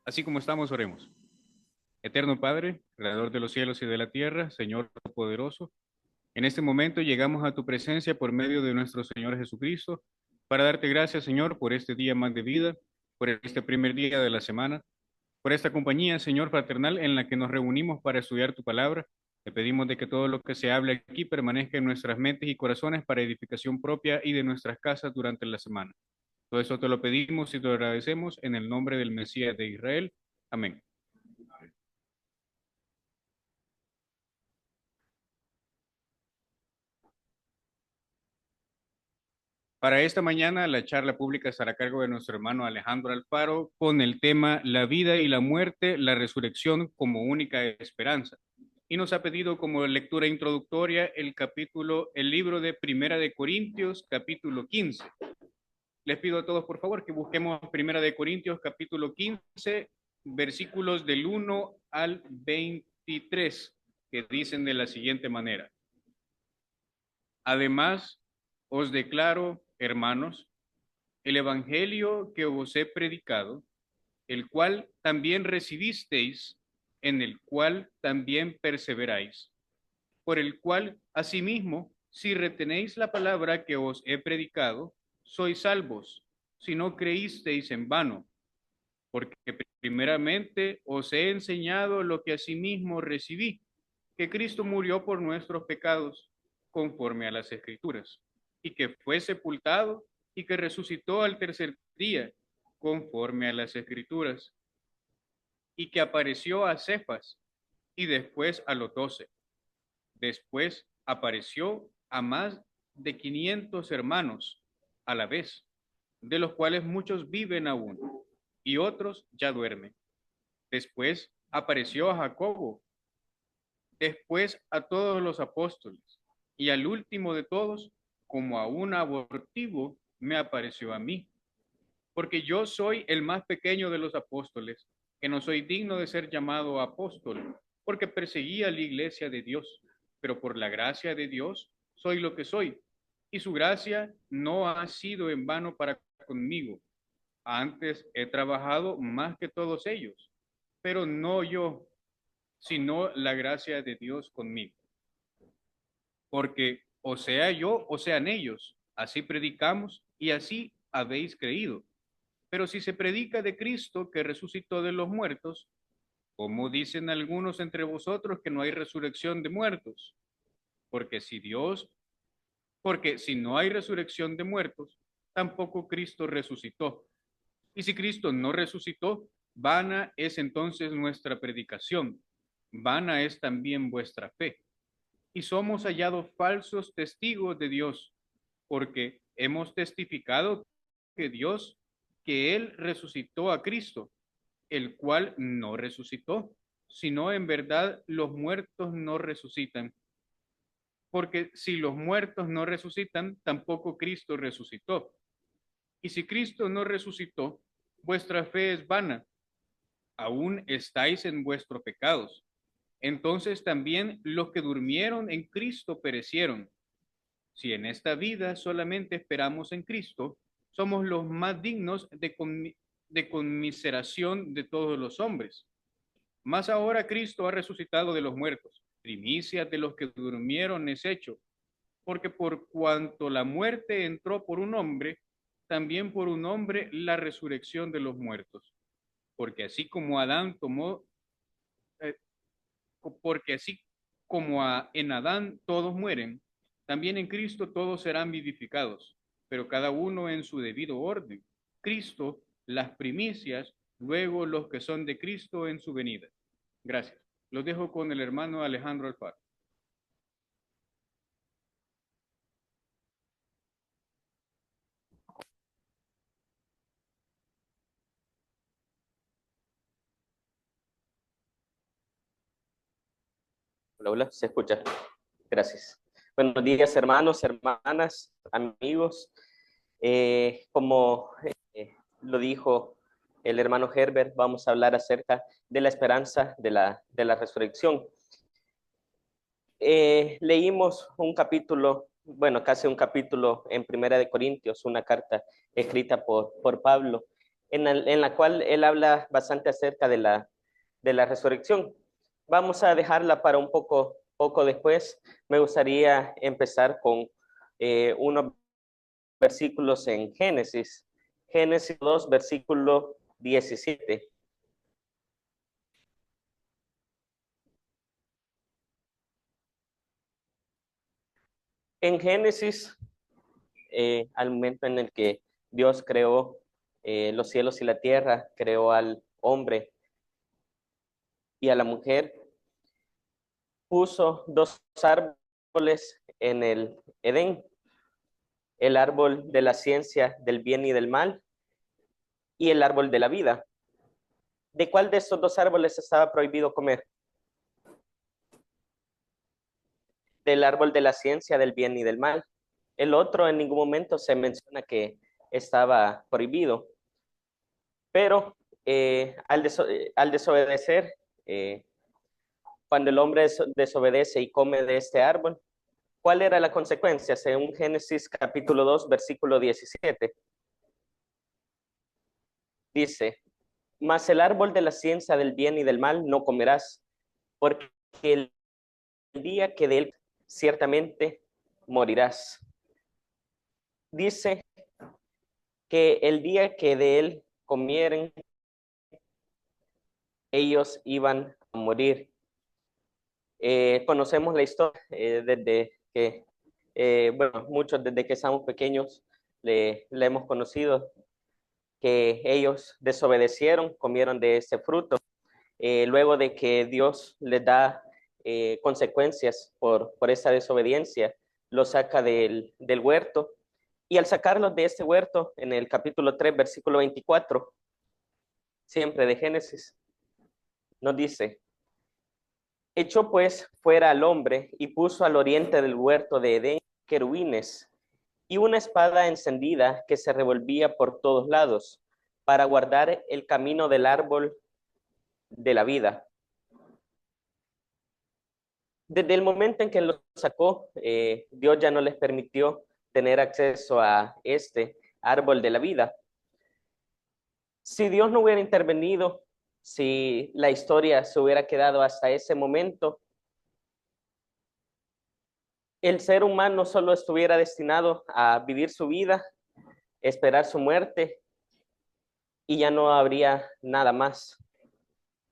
Así como estamos, oremos. Eterno Padre, Creador de los cielos y de la tierra, Señor poderoso, en este momento llegamos a tu presencia por medio de nuestro Señor Jesucristo, para darte gracias, Señor, por este día más de vida, por este primer día de la semana, por esta compañía, Señor fraternal, en la que nos reunimos para estudiar tu palabra. Te pedimos de que todo lo que se hable aquí permanezca en nuestras mentes y corazones para edificación propia y de nuestras casas durante la semana. Todo eso te lo pedimos y te lo agradecemos en el nombre del Mesías de Israel. Amén. Para esta mañana, la charla pública estará a cargo de nuestro hermano Alejandro Alfaro con el tema La vida y la muerte, la resurrección como única esperanza. Y nos ha pedido como lectura introductoria el libro de Primera de Corintios, capítulo 15. Les pido a todos, por favor, que busquemos Primera de Corintios, capítulo 15, versículos del 1 al 23, que dicen de la siguiente manera. Además, os declaro, hermanos, el evangelio que os he predicado, el cual también recibisteis, en el cual también perseveráis, por el cual, asimismo, si retenéis la palabra que os he predicado, sois salvos, si no creísteis en vano, porque primeramente os he enseñado lo que asimismo recibí, que Cristo murió por nuestros pecados, conforme a las Escrituras, y que fue sepultado y que resucitó al tercer día, conforme a las Escrituras, y que apareció a Cefas y después a los 12. Después apareció a más de 500 hermanos a la vez, de los cuales muchos viven aún y otros ya duermen. Después apareció a Jacobo, después a todos los apóstoles, y al último de todos, como a un abortivo, me apareció a mí, porque yo soy el más pequeño de los apóstoles, que no soy digno de ser llamado apóstol, porque perseguía la iglesia de Dios, pero por la gracia de Dios soy lo que soy, y su gracia no ha sido en vano para conmigo. Antes he trabajado más que todos ellos, pero no yo, sino la gracia de Dios conmigo. Porque o sea yo o sean ellos, así predicamos y así habéis creído. Pero si se predica de Cristo que resucitó de los muertos, ¿cómo dicen algunos entre vosotros que no hay resurrección de muertos? Porque si Dios, porque si no hay resurrección de muertos, tampoco Cristo resucitó. Y si Cristo no resucitó, vana es entonces nuestra predicación, vana es también vuestra fe. Y somos hallados falsos testigos de Dios, porque hemos testificado que Dios, que Él resucitó a Cristo, el cual no resucitó, sino en verdad los muertos no resucitan. Porque si los muertos no resucitan, tampoco Cristo resucitó. Y si Cristo no resucitó, vuestra fe es vana, aún estáis en vuestros pecados. Entonces también los que durmieron en Cristo perecieron. Si en esta vida solamente esperamos en Cristo, somos los más dignos de conmiseración de todos los hombres. Mas ahora Cristo ha resucitado de los muertos, primicias de los que durmieron es hecho, porque por cuanto la muerte entró por un hombre, también por un hombre la resurrección de los muertos. Porque así como Adán tomó, eh, porque así como en Adán todos mueren, también en Cristo todos serán vivificados, pero cada uno en su debido orden. Cristo, las primicias, luego los que son de Cristo en su venida. Gracias. Los dejo con el hermano Alejandro Alfaro. Hola, hola, se escucha. Gracias. Buenos días, hermanos, hermanas, amigos. Como lo dijo el hermano Herbert, vamos a hablar acerca de la esperanza de la resurrección. Leímos un capítulo, bueno, casi un capítulo en Primera de Corintios, una carta escrita por Pablo, en la cual él habla bastante acerca de la resurrección. Vamos a dejarla para un poco después. Me gustaría empezar con unos versículos en Génesis. Génesis 2, versículo 17. En Génesis, al momento en el que Dios creó los cielos y la tierra, creó al hombre y a la mujer, puso dos árboles en el Edén, el árbol de la ciencia del bien y del mal y el árbol de la vida. ¿De cuál de estos dos árboles estaba prohibido comer? Del árbol de la ciencia del bien y del mal. El otro en ningún momento se menciona que estaba prohibido, pero al desobedecer, cuando el hombre desobedece y come de este árbol, ¿cuál era la consecuencia? Según Génesis capítulo 2, versículo 17, dice, mas el árbol de la ciencia del bien y del mal no comerás, porque el día que de él ciertamente morirás. Dice que el día que de él comieren, ellos iban a morir. Conocemos la historia desde que, bueno, muchos desde que estamos pequeños le hemos conocido, que ellos desobedecieron, comieron de ese fruto, luego de que Dios les da consecuencias por esa desobediencia, los saca del huerto, y al sacarlos de este huerto, en el capítulo 3, versículo 24, siempre de Génesis, nos dice, echó pues fuera al hombre y puso al oriente del huerto de Edén querubines y una espada encendida que se revolvía por todos lados para guardar el camino del árbol de la vida. Desde el momento en que lo sacó, Dios ya no les permitió tener acceso a este árbol de la vida. Si Dios no hubiera intervenido, si la historia se hubiera quedado hasta ese momento, el ser humano solo estuviera destinado a vivir su vida, esperar su muerte y ya no habría nada más.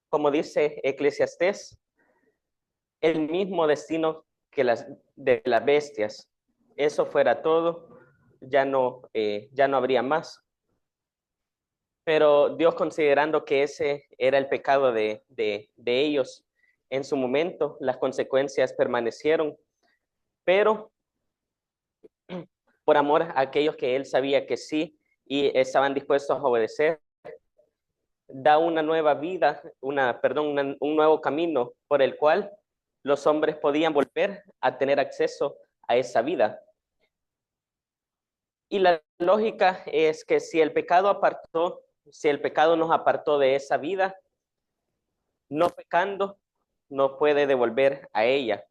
Como dice Eclesiastés, el mismo destino que de las bestias. Eso fuera todo, ya no habría más. Pero Dios, considerando que ese era el pecado de ellos en su momento, las consecuencias permanecieron, pero por amor a aquellos que él sabía que sí y estaban dispuestos a obedecer, da una nueva vida, un nuevo camino por el cual los hombres podían volver a tener acceso a esa vida. Y la lógica es que si el pecado nos apartó de esa vida, no pecando, no puede devolver a ella.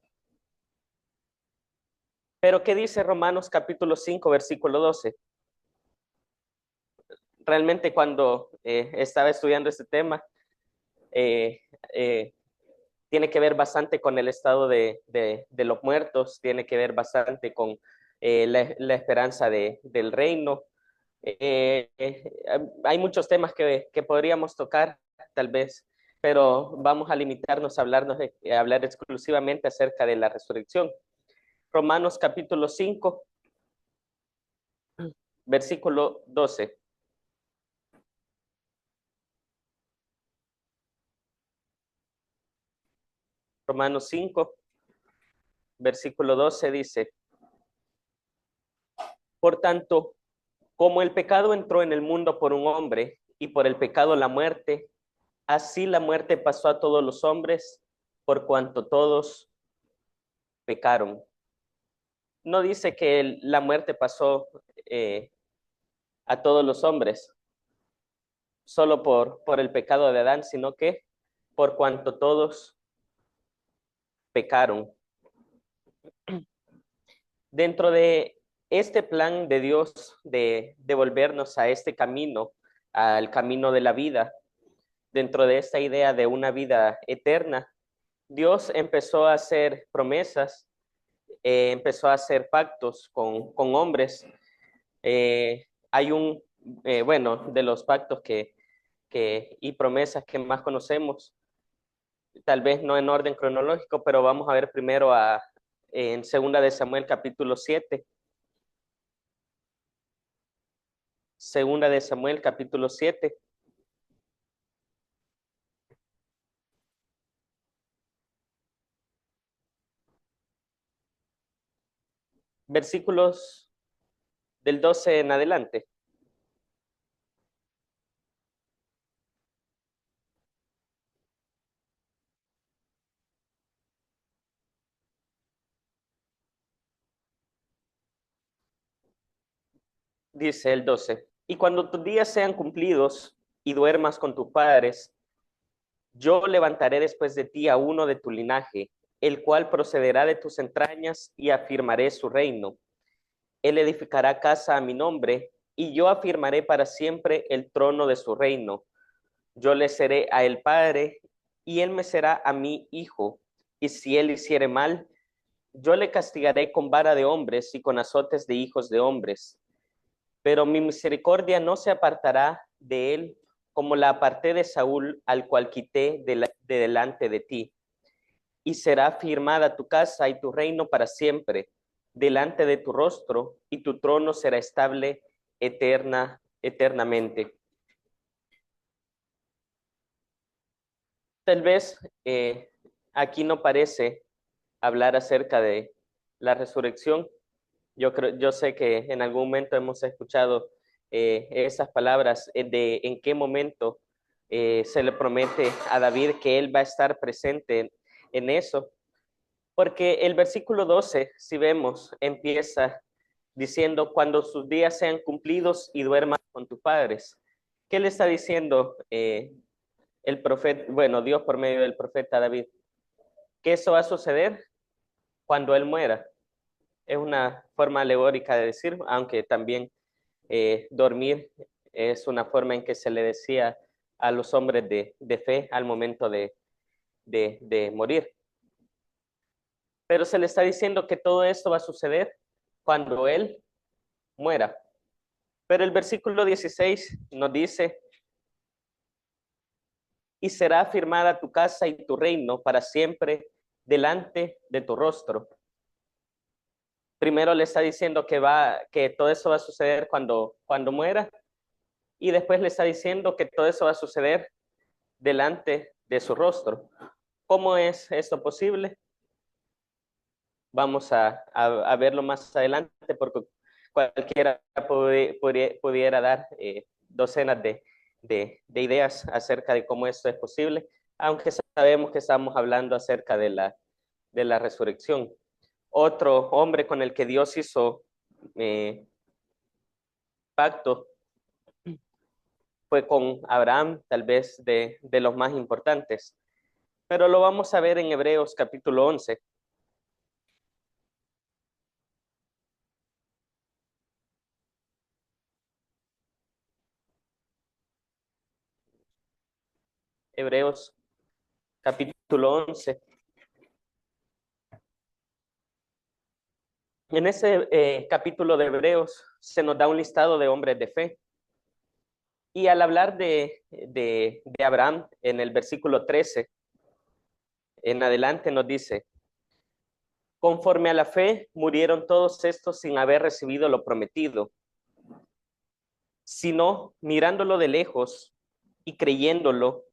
Pero ¿qué dice Romanos capítulo 5, versículo 12? Realmente cuando estaba estudiando este tema, eh, eh, tiene que ver bastante con el estado de los muertos, tiene que ver bastante con la esperanza del reino. Hay muchos temas que podríamos tocar, tal vez, pero vamos a limitarnos a hablar exclusivamente acerca de la resurrección. Romanos capítulo 5, versículo 12. Romanos 5, versículo 12 dice, por tanto, como el pecado entró en el mundo por un hombre y por el pecado la muerte, así la muerte pasó a todos los hombres por cuanto todos pecaron. No dice que la muerte pasó a todos los hombres solo por el pecado de Adán, sino que por cuanto todos pecaron. Dentro de este plan de Dios de devolvernos a este camino, al camino de la vida, dentro de esta idea de una vida eterna, Dios empezó a hacer promesas, empezó a hacer pactos con hombres. Hay bueno, de los pactos y promesas que más conocemos, tal vez no en orden cronológico, pero vamos a ver primero en Segunda de Samuel capítulo 7. Segunda de Samuel capítulo 7. Versículos del 12 en adelante. Dice el 12: y cuando tus días sean cumplidos y duermas con tus padres, yo levantaré después de ti a uno de tu linaje, el cual procederá de tus entrañas, y afirmaré su reino. Él edificará casa a mi nombre, y yo afirmaré para siempre el trono de su reino. Yo le seré a él padre, y él me será a mí hijo. Y si él hiciere mal, yo le castigaré con vara de hombres y con azotes de hijos de hombres. Pero mi misericordia no se apartará de él, como la aparté de Saúl, al cual quité de delante de ti. Y será firmada tu casa y tu reino para siempre delante de tu rostro, y tu trono será estable eternamente. Tal vez aquí no parece hablar acerca de la resurrección. Yo sé que en algún momento hemos escuchado esas palabras de en qué momento se le promete a David que él va a estar presente en eso. Porque el versículo 12, si vemos, empieza diciendo: cuando sus días sean cumplidos y duermas con tus padres. ¿Qué le está diciendo el profeta, bueno, Dios por medio del profeta David? Que eso va a suceder cuando él muera. Es una forma alegórica de decir, aunque también dormir es una forma en que se le decía a los hombres de fe al momento de morir. Pero se le está diciendo que todo esto va a suceder cuando él muera. Pero el versículo 16 nos dice: y será afirmada tu casa y tu reino para siempre delante de tu rostro. Primero le está diciendo que todo eso va a suceder cuando muera, y después le está diciendo que todo eso va a suceder delante de su rostro. ¿Cómo es esto posible? Vamos a verlo más adelante, porque cualquiera pudiera dar docenas de ideas acerca de cómo esto es posible, aunque sabemos que estamos hablando acerca de la resurrección. Otro hombre con el que Dios hizo pacto fue con Abraham, tal vez de los más importantes, pero lo vamos a ver en Hebreos capítulo 11. Hebreos capítulo 11. En ese capítulo de Hebreos se nos da un listado de hombres de fe. Y al hablar de Abraham, en el versículo 13, en adelante nos dice: conforme a la fe, murieron todos estos sin haber recibido lo prometido, sino mirándolo de lejos y creyéndolo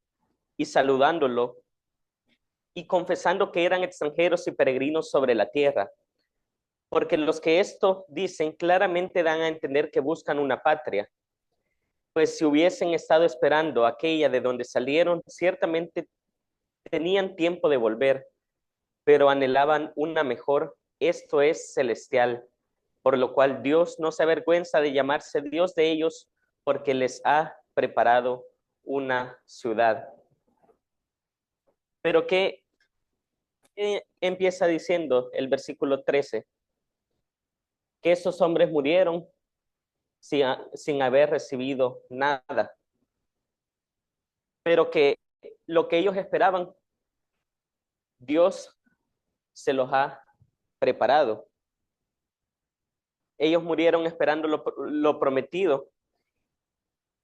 y saludándolo y confesando que eran extranjeros y peregrinos sobre la tierra. Porque los que esto dicen claramente dan a entender que buscan una patria. Pues si hubiesen estado esperando aquella de donde salieron, ciertamente tenían tiempo de volver, pero anhelaban una mejor, esto es celestial, por lo cual Dios no se avergüenza de llamarse Dios de ellos, porque les ha preparado una ciudad. Pero ¿qué empieza diciendo el versículo 13? Que esos hombres murieron sin haber recibido nada. pero que lo que ellos esperaban, Dios se los ha preparado. Ellos murieron esperando lo prometido,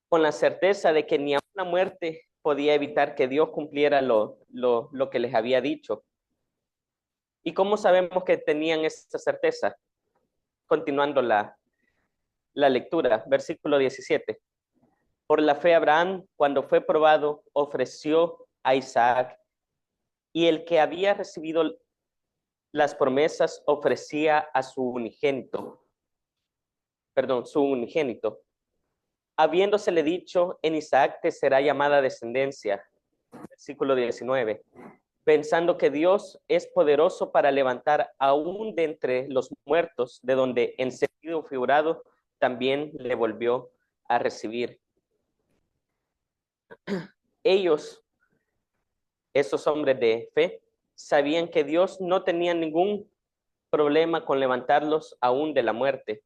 con la certeza de que ni aun la muerte podía evitar que Dios cumpliera lo que les había dicho. ¿Y cómo sabemos que tenían esa certeza? Continuando la lectura, versículo 17. Por la fe Abraham, cuando fue probado, ofreció a Isaac, y el que había recibido las promesas ofrecía a su unigénito, habiéndosele dicho, en Isaac te será llamada descendencia. Versículo 19. Pensando que Dios es poderoso para levantar aún de entre los muertos, de donde en sentido figurado también le volvió a recibir. Ellos, esos hombres de fe, sabían que Dios no tenía ningún problema con levantarlos aún de la muerte.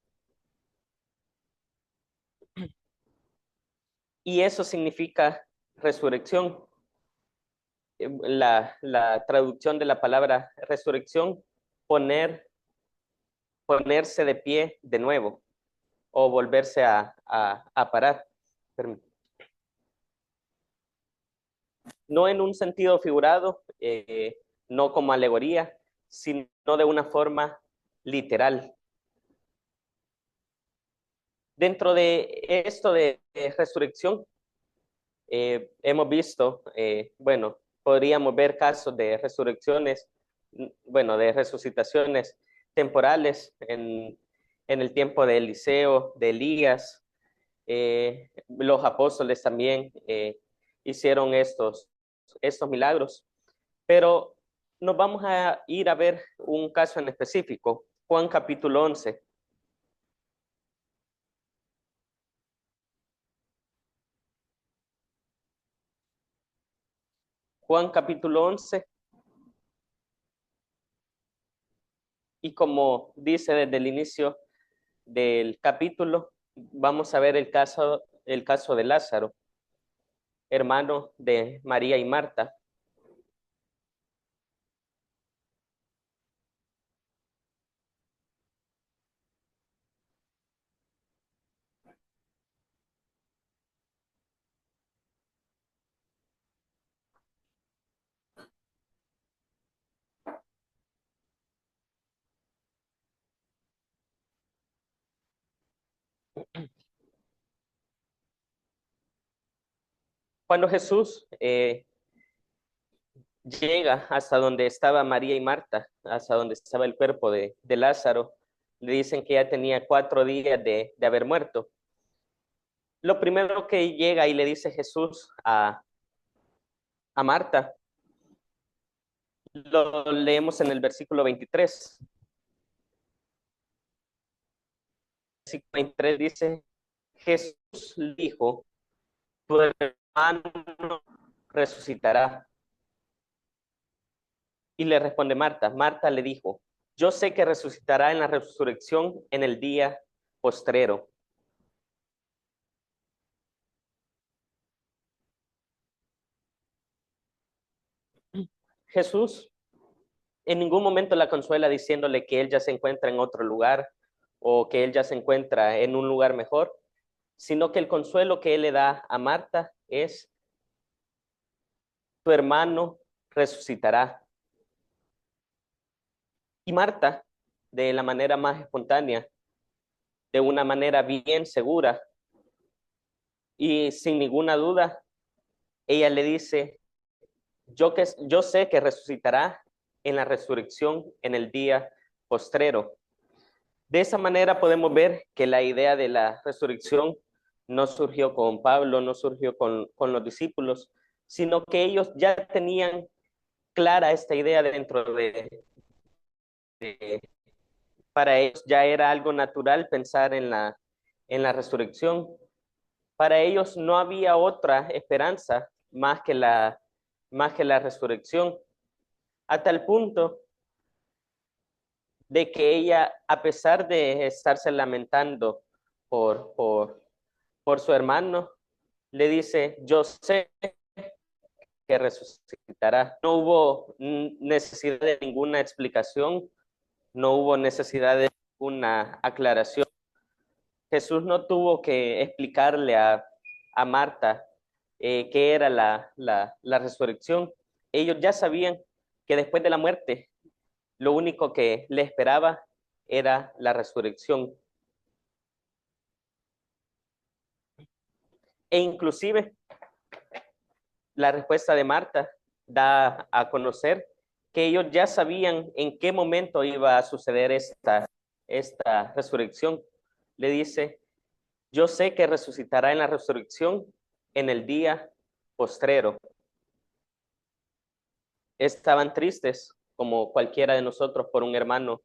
Y eso significa resurrección. La traducción de la palabra resurrección, ponerse de pie de nuevo o volverse a parar. No en un sentido figurado, no como alegoría, sino de una forma literal. Dentro de esto de resurrección, hemos visto, bueno, podríamos ver casos de resurrecciones, bueno, de resucitaciones temporales en el tiempo de Eliseo, de Elías. Los apóstoles también hicieron estos milagros, pero nos vamos a ir a ver un caso en específico, Juan capítulo 11. Juan capítulo 11, y como dice desde el inicio del capítulo, vamos a ver el caso de Lázaro, hermano de María y Marta. Cuando Jesús llega hasta donde estaba María y Marta, hasta donde estaba el cuerpo de Lázaro, le dicen que ya tenía 4 días de haber muerto. Lo primero que llega y le dice Jesús a Marta, lo leemos en el versículo 23. El versículo 23 dice, Jesús dijo, tu hermano resucitará. Y le responde Marta. Marta le dijo, yo sé que resucitará en la resurrección en el día postrero. Jesús en ningún momento la consuela diciéndole que él ya se encuentra en otro lugar o que él ya se encuentra en un lugar mejor, sino que el consuelo que él le da a Marta es, tu hermano resucitará. Y Marta, de la manera más espontánea, de una manera bien segura y sin ninguna duda, ella le dice, yo sé que resucitará en la resurrección en el día postrero. De esa manera podemos ver que la idea de la resurrección no surgió con Pablo, no surgió con los discípulos, sino que ellos ya tenían clara esta idea dentro de para ellos ya era algo natural pensar en la resurrección. Para ellos no había otra esperanza más que la resurrección, a tal punto de que ella, a pesar de estarse lamentando por, por, por su hermano, le dice, yo sé que resucitará. No hubo necesidad de ninguna explicación, no hubo necesidad de ninguna aclaración. Jesús no tuvo que explicarle a Marta qué era la resurrección. Ellos ya sabían que después de la muerte, lo único que le esperaba era la resurrección. E inclusive la respuesta de Marta da a conocer que ellos ya sabían en qué momento iba a suceder esta resurrección. Le dice, yo sé que resucitará en la resurrección en el día postrero. Estaban tristes, como cualquiera de nosotros, por un hermano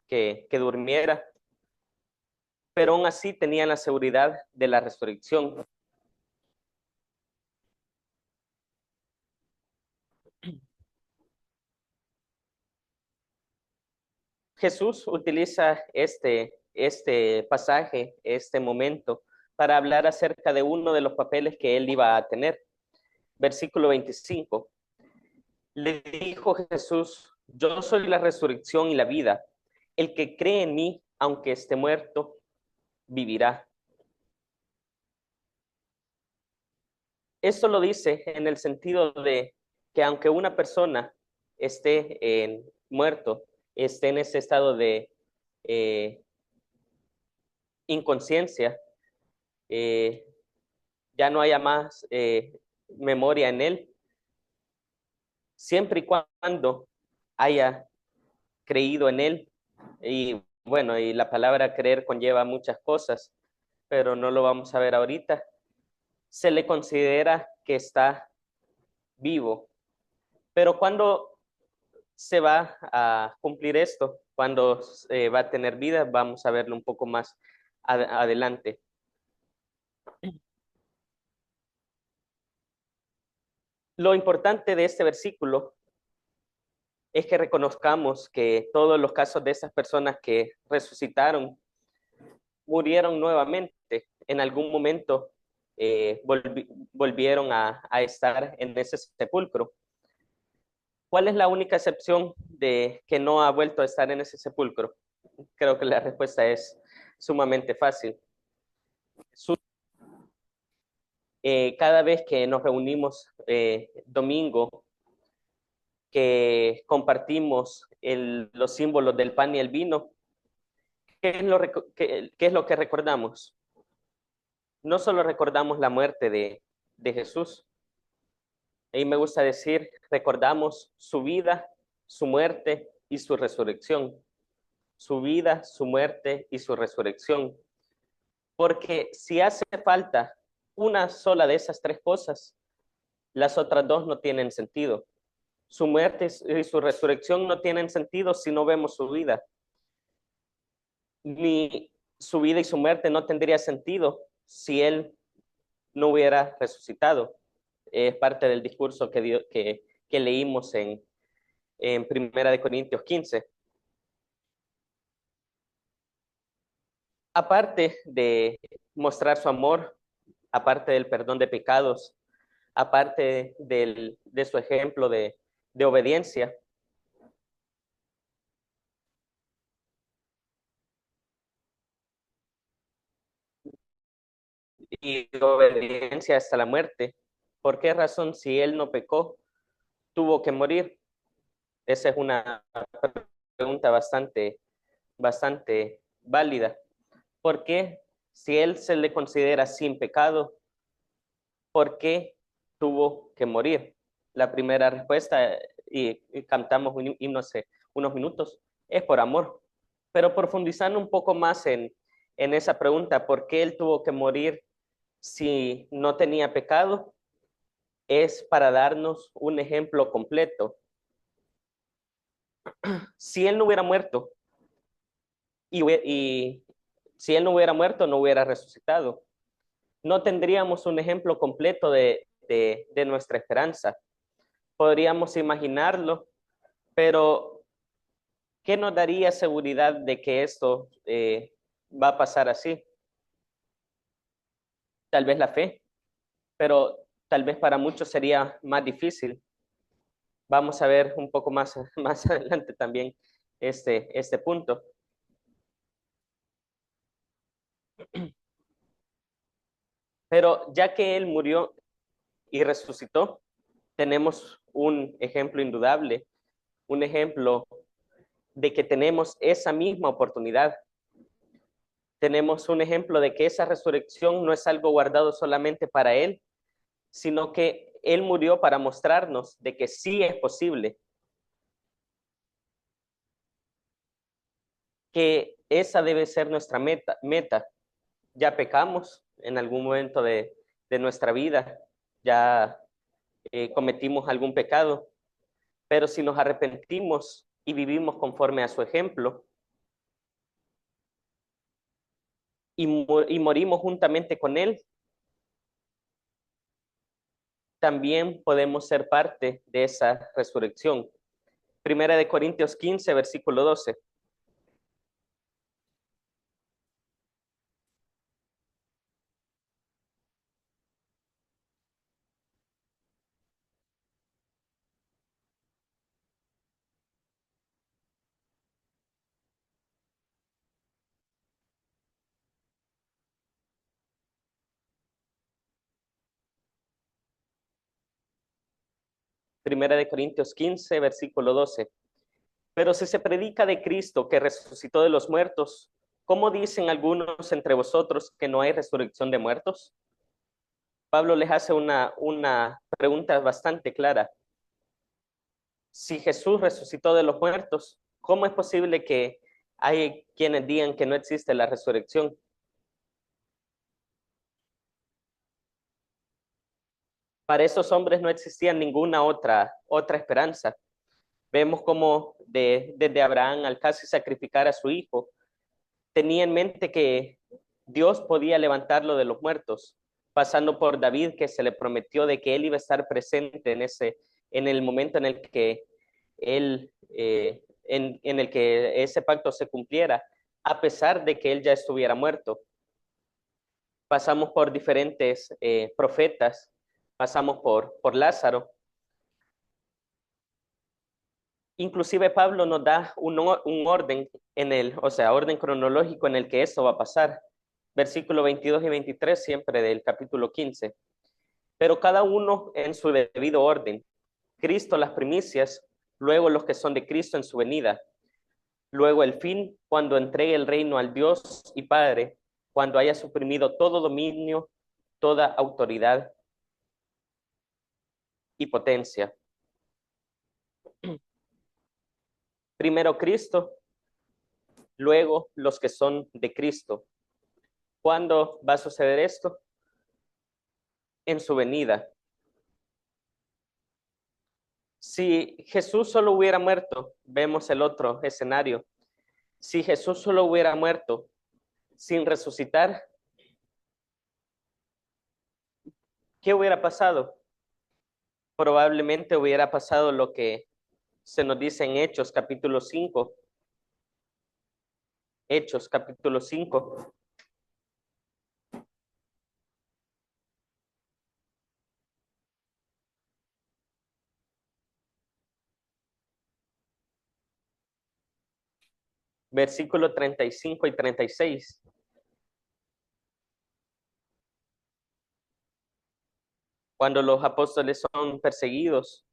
que durmiera, pero aún así tenían la seguridad de la resurrección. Jesús utiliza este pasaje, este momento, para hablar acerca de uno de los papeles que él iba a tener. Versículo 25. Le dijo Jesús, yo soy la resurrección y la vida. El que cree en mí, aunque esté muerto, vivirá. Esto lo dice en el sentido de que aunque una persona esté muerto, esté en ese estado de inconsciencia, ya no haya más memoria en él, siempre y cuando haya creído en él. Y bueno, y la palabra creer conlleva muchas cosas, pero no lo vamos a ver ahorita. Se le considera que está vivo. Pero cuando se va a cumplir esto, cuando va a tener vida, vamos a verlo un poco más adelante. Lo importante de este versículo es que reconozcamos que todos los casos de esas personas que resucitaron murieron nuevamente. En algún momento volvieron a estar en ese sepulcro. ¿Cuál es la única excepción de que no ha vuelto a estar en ese sepulcro? Creo que la respuesta es sumamente fácil. Cada vez que nos reunimos domingo, que compartimos los símbolos del pan y el vino, qué es lo que recordamos? No solo recordamos la muerte de Jesús, a mí me gusta decir, recordamos su vida, su muerte y su resurrección. Su vida, su muerte y su resurrección. Porque si hace falta una sola de esas tres cosas, las otras dos no tienen sentido. Su muerte y su resurrección no tienen sentido si no vemos su vida. Ni su vida y su muerte no tendría sentido si él no hubiera resucitado. Es parte del discurso que leímos en 1 Corintios 15. Aparte de mostrar su amor, aparte del perdón de pecados, aparte de su ejemplo de obediencia, y de obediencia hasta la muerte, ¿por qué razón si él no pecó, tuvo que morir? Esa es una pregunta bastante válida. ¿Por qué si él se le considera sin pecado, por qué tuvo que morir? La primera respuesta, y cantamos un himno hace unos minutos, es por amor. Pero profundizando un poco más en esa pregunta, ¿por qué él tuvo que morir si no tenía pecado? Es para darnos un ejemplo completo. Si él no hubiera muerto, y si él no hubiera muerto, no hubiera resucitado, no tendríamos un ejemplo completo de nuestra esperanza. Podríamos imaginarlo, pero ¿qué nos daría seguridad de que esto va a pasar así? Tal vez la fe, pero tal vez para muchos sería más difícil. Vamos a ver un poco más adelante también este punto. Pero ya que Él murió y resucitó, tenemos un ejemplo indudable, un ejemplo de que tenemos esa misma oportunidad. Tenemos un ejemplo de que esa resurrección no es algo guardado solamente para Él, sino que Él murió para mostrarnos de que sí es posible, que esa debe ser nuestra meta. Ya pecamos en algún momento de nuestra vida, ya cometimos algún pecado, pero si nos arrepentimos y vivimos conforme a su ejemplo y morimos juntamente con Él, también podemos ser parte de esa resurrección. Primera de Corintios 15, versículo 12. Primera de Corintios 15, versículo 12. Pero si se predica de Cristo que resucitó de los muertos, ¿cómo dicen algunos entre vosotros que no hay resurrección de muertos? Pablo les hace una pregunta bastante clara. Si Jesús resucitó de los muertos, ¿cómo es posible que hay quienes digan que no existe la resurrección? Para esos hombres no existía ninguna otra esperanza. Vemos como desde Abraham al casi sacrificar a su hijo, tenía en mente que Dios podía levantarlo de los muertos, pasando por David, que se le prometió de que él iba a estar presente en el momento en el que en el que ese pacto se cumpliera, a pesar de que él ya estuviera muerto. Pasamos por diferentes profetas, pasamos por Lázaro. Inclusive Pablo nos da un orden orden cronológico en el que esto va a pasar. Versículo 22 y 23 siempre del capítulo 15. Pero cada uno en su debido orden. Cristo las primicias, luego los que son de Cristo en su venida. Luego el fin, cuando entregue el reino al Dios y Padre, cuando haya suprimido todo dominio, toda autoridad y potencia. Primero Cristo, luego los que son de Cristo. ¿Cuándo va a suceder esto? En su venida. Si Jesús solo hubiera muerto, vemos el otro escenario. Si Jesús solo hubiera muerto sin resucitar, ¿qué hubiera pasado? Probablemente hubiera pasado lo que se nos dice en Hechos capítulo 5. Hechos capítulo 5. Versículo 35 y 36. Cuando los apóstoles son perseguidos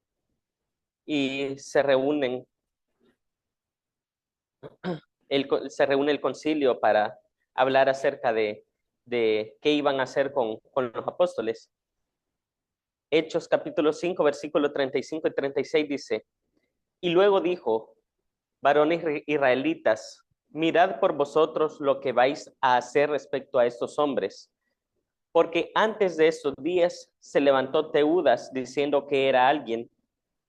y se reúne el concilio para hablar acerca de qué iban a hacer con los apóstoles. Hechos capítulo 5, versículo 35 y 36 dice, y luego dijo, varones israelitas, mirad por vosotros lo que vais a hacer respecto a estos hombres, porque antes de estos días se levantó Teudas diciendo que era alguien.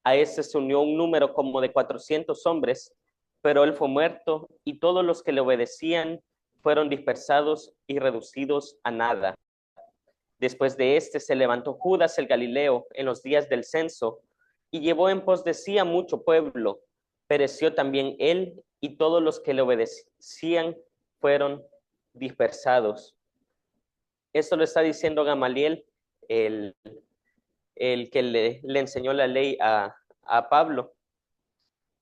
A ese se unió un número como de 400 hombres, pero él fue muerto y todos los que le obedecían fueron dispersados y reducidos a nada. Después de este se levantó Judas el Galileo en los días del censo y llevó en pos de sí a mucho pueblo. Pereció también él y todos los que le obedecían fueron dispersados. Esto lo está diciendo Gamaliel, el el que le enseñó la ley a Pablo.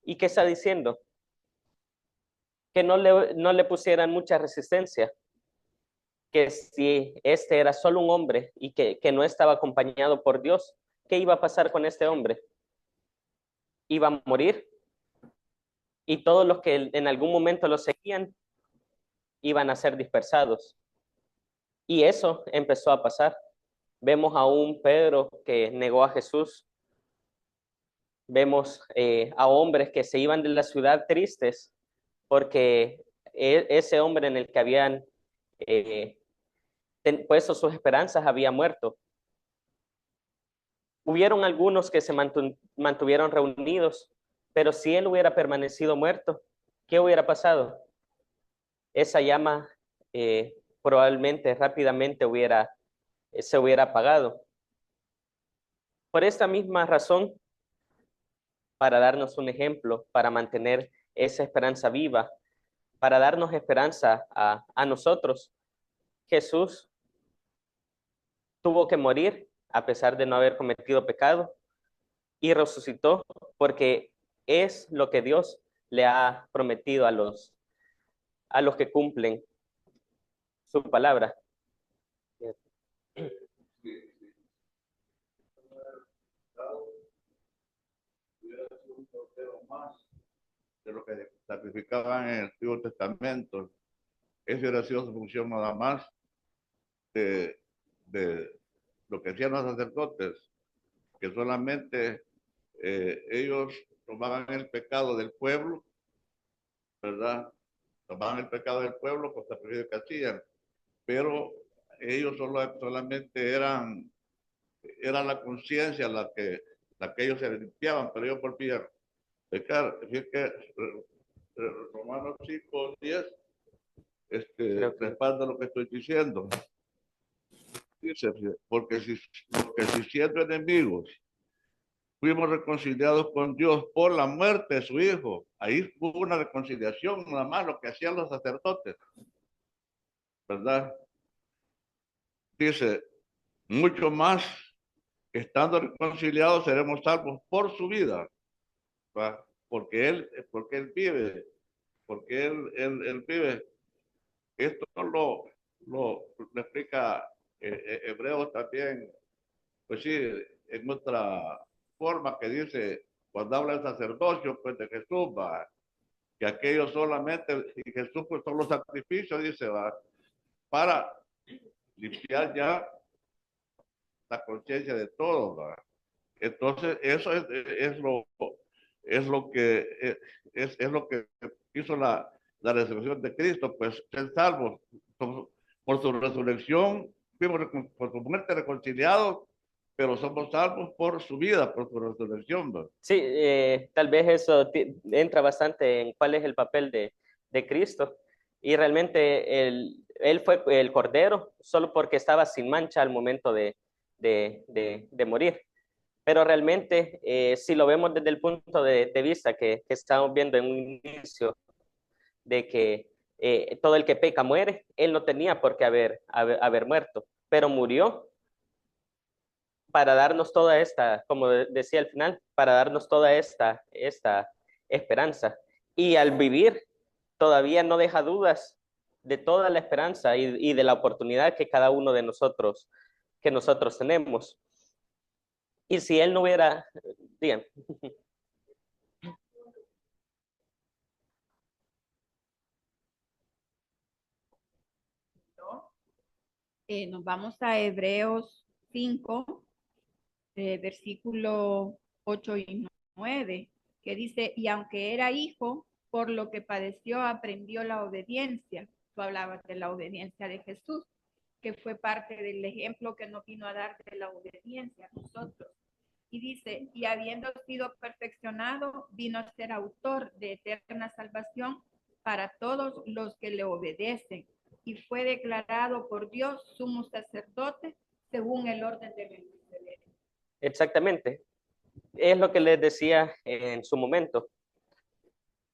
¿Y qué está diciendo? Que no le pusieran mucha resistencia, que si este era solo un hombre y que no estaba acompañado por Dios, ¿qué iba a pasar con este hombre? Iba a morir, y todos los que en algún momento lo seguían iban a ser dispersados. Y eso empezó a pasar. Vemos a un Pedro que negó a Jesús. Vemos a hombres que se iban de la ciudad tristes porque ese hombre en el que habían eh, puesto sus esperanzas había muerto. Hubieron algunos que se mantuvieron reunidos, pero si él hubiera permanecido muerto, ¿qué hubiera pasado? Esa llama probablemente rápidamente se hubiera apagado. Por esta misma razón, para darnos un ejemplo, para mantener esa esperanza viva, para darnos esperanza a nosotros, Jesús tuvo que morir a pesar de no haber cometido pecado y resucitó porque es lo que Dios le ha prometido a los que cumplen su palabra. De lo que sacrificaban en el Antiguo Testamento. Esa hubiera sido su función nada más de lo que hacían los sacerdotes, que solamente ellos tomaban el pecado del pueblo, ¿verdad? Tomaban el pecado del pueblo por sacrificio que hacían, pero ellos solamente era la conciencia la que ellos se limpiaban, pero ellos volvían pecar. Así es que Romanos 5:10 respalda lo que estoy diciendo. Dice, porque si siendo enemigos fuimos reconciliados con Dios por la muerte de su Hijo, ahí hubo una reconciliación, nada más lo que hacían los sacerdotes, ¿verdad? Dice, mucho más, estando reconciliados seremos salvos por su vida, ¿verdad? Porque él vive, porque él vive. Esto lo explica Hebreos también, pues sí, en otra forma que dice, cuando habla el sacerdocio, pues de Jesús, va, que aquellos solamente, y Jesús pues son los sacrificios, dice, va, para limpiar ya la conciencia de todos, va. Entonces, eso es lo que es lo que hizo la resurrección de Cristo, pues ser salvos por su resurrección, fuimos por su muerte reconciliados, pero somos salvos por su vida, por su resurrección, ¿no? Sí, tal vez eso entra bastante en cuál es el papel de Cristo. Y realmente él fue el Cordero solo porque estaba sin mancha al momento de morir. Pero realmente, si lo vemos desde el punto de vista que estamos viendo en un inicio, de que todo el que peca muere, él no tenía por qué haber muerto, pero murió para darnos toda esta, como decía al final, para darnos toda esta esperanza. Y al vivir, todavía no deja dudas de toda la esperanza y de la oportunidad que cada uno de nosotros, que nosotros tenemos. Y si él no hubiera, digan. Nos vamos a Hebreos 5, versículo 8 y 9, que dice, y aunque era hijo, por lo que padeció, aprendió la obediencia. Tú hablabas de la obediencia de Jesús, que fue parte del ejemplo que nos vino a dar de la obediencia a nosotros. Y dice, y habiendo sido perfeccionado, vino a ser autor de eterna salvación para todos los que le obedecen. Y fue declarado por Dios sumo sacerdote según el orden de Melquisedec. Exactamente. Es lo que les decía en su momento.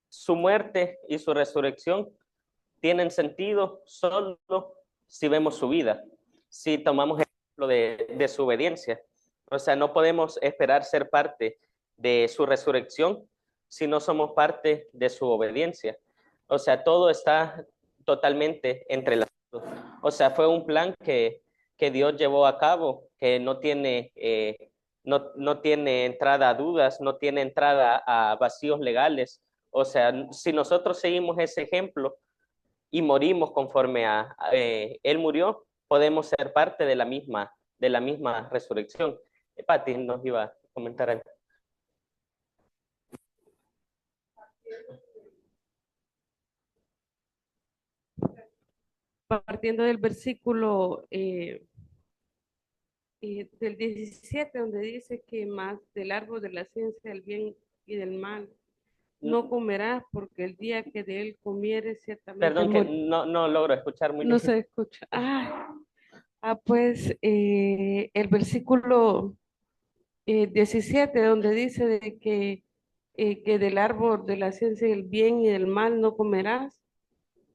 Su muerte y su resurrección tienen sentido solo si vemos su vida, si tomamos el ejemplo de su obediencia. O sea, no podemos esperar ser parte de su resurrección si no somos parte de su obediencia. O sea, todo está totalmente entrelazado. O sea, fue un plan que Dios llevó a cabo, que no tiene, no tiene entrada a dudas, no tiene entrada a vacíos legales. O sea, si nosotros seguimos ese ejemplo y morimos conforme Él murió, podemos ser parte de la misma resurrección. Pati nos iba a comentar algo. Partiendo del versículo del 17, donde dice que más del árbol de la ciencia del bien y del mal no comerás, porque el día que de él comieres ciertamente Perdón que no logro escuchar muy bien. no se escucha. Pues el versículo 17, donde dice de que del árbol de la ciencia del bien y del mal no comerás,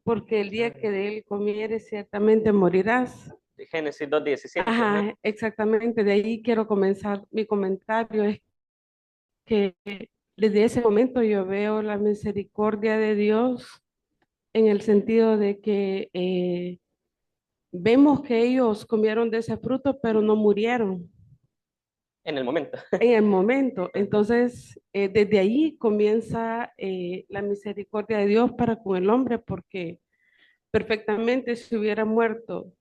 porque el día que de él comieres ciertamente morirás. Génesis 2:17. Ajá, exactamente, de ahí quiero comenzar mi comentario, es que desde ese momento yo veo la misericordia de Dios en el sentido de que vemos que ellos comieron de ese fruto, pero no murieron En el momento. en el momento. Entonces, desde ahí comienza la misericordia de Dios para con el hombre, porque perfectamente si hubiera muerto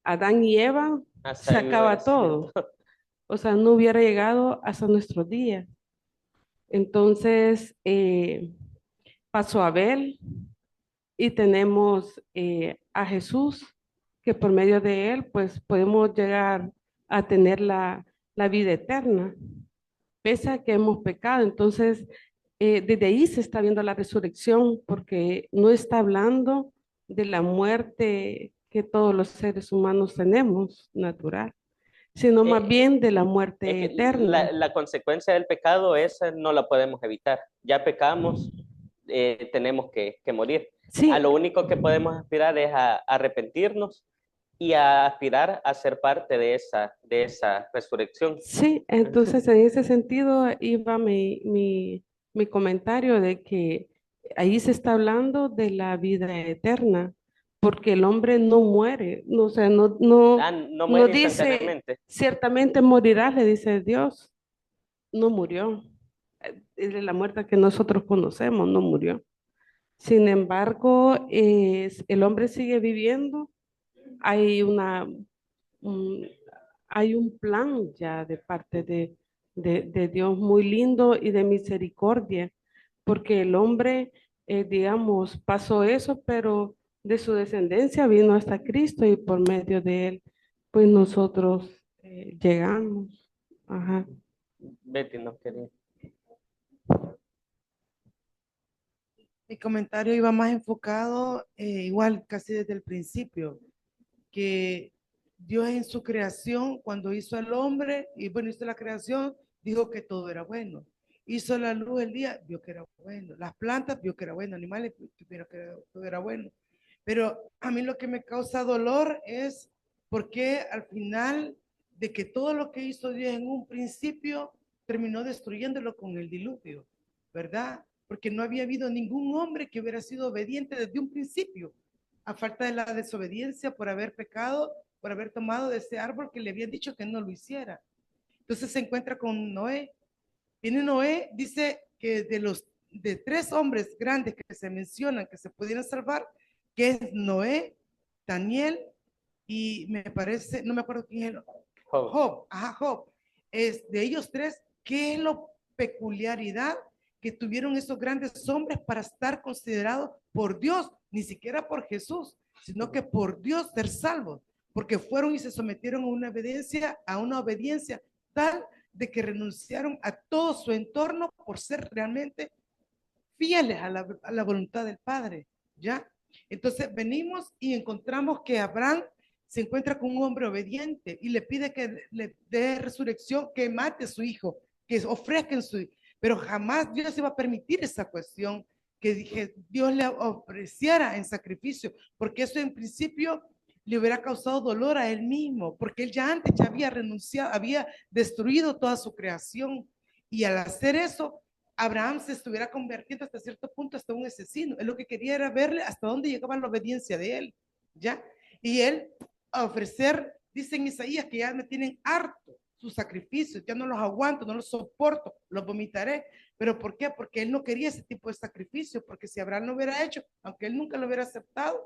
Adán y Eva, se acaba todo. O sea, no hubiera llegado hasta nuestros días. Entonces, pasó Abel y tenemos a Jesús, que por medio de él, pues podemos llegar a tener la vida eterna, pese a que hemos pecado. Entonces, desde ahí se está viendo la resurrección, porque no está hablando de la muerte que todos los seres humanos tenemos, natural, sino más bien de la muerte eterna. La consecuencia del pecado esa no la podemos evitar. Ya pecamos, tenemos que morir. Sí. A lo único que podemos aspirar es a arrepentirnos y a aspirar a ser parte de esa resurrección. Sí, entonces en ese sentido iba mi comentario de que ahí se está hablando de la vida eterna, porque el hombre no muere, no, o sea, no muere dice, instantáneamente. ciertamente morirás, le dice Dios, no murió. Es de la muerte que nosotros conocemos, no murió. Sin embargo, el hombre sigue viviendo, hay hay un plan ya de parte de Dios muy lindo y de misericordia, porque el hombre, digamos, pasó eso, pero de su descendencia vino hasta Cristo y por medio de él, pues nosotros llegamos. Ajá. Betty no quería. Mi comentario iba más enfocado, igual casi desde el principio, que Dios en su creación, cuando hizo al hombre, y bueno, hizo la creación, dijo que todo era bueno. Hizo la luz el día, vio que era bueno. Las plantas, vio que era bueno. Animales, vio que todo era bueno. Pero a mí lo que me causa dolor es porque al final de que todo lo que hizo Dios en un principio, terminó destruyéndolo con el diluvio, ¿verdad? Porque no había habido ningún hombre que hubiera sido obediente desde un principio, a falta de la desobediencia por haber pecado, por haber tomado de ese árbol que le habían dicho que no lo hiciera. Entonces se encuentra con Noé. Viene Noé, dice que de 3 hombres grandes que se mencionan que se pudieran salvar, que es Noé, Daniel y me parece, no me acuerdo quién es el Job. Ajá, Job. Es de ellos 3, ¿qué es la peculiaridad que tuvieron esos grandes hombres para estar considerados por Dios, ni siquiera por Jesús, sino que por Dios ser salvos? Porque fueron y se sometieron a una obediencia tal de que renunciaron a todo su entorno por ser realmente fieles a la voluntad del Padre, ¿ya? Entonces venimos y encontramos que Abraham se encuentra con un hombre obediente y le pide que le dé resurrección, que mate a su hijo, que ofrezcan su hijo, pero jamás Dios iba a permitir esa cuestión, que Dios le ofreciera en sacrificio, porque eso en principio le hubiera causado dolor a él mismo, porque él ya antes ya había renunciado, había destruido toda su creación. Y al hacer eso, Abraham se estuviera convirtiendo hasta cierto punto hasta un asesino. Él lo que quería era verle hasta dónde llegaba la obediencia de él, ¿ya? Y él a ofrecer, dice en Isaías que ya me tienen harto sus sacrificios, ya no los aguanto, no los soporto, los vomitaré. ¿Pero por qué? Porque él no quería ese tipo de sacrificio, porque si Abraham lo hubiera hecho, aunque él nunca lo hubiera aceptado,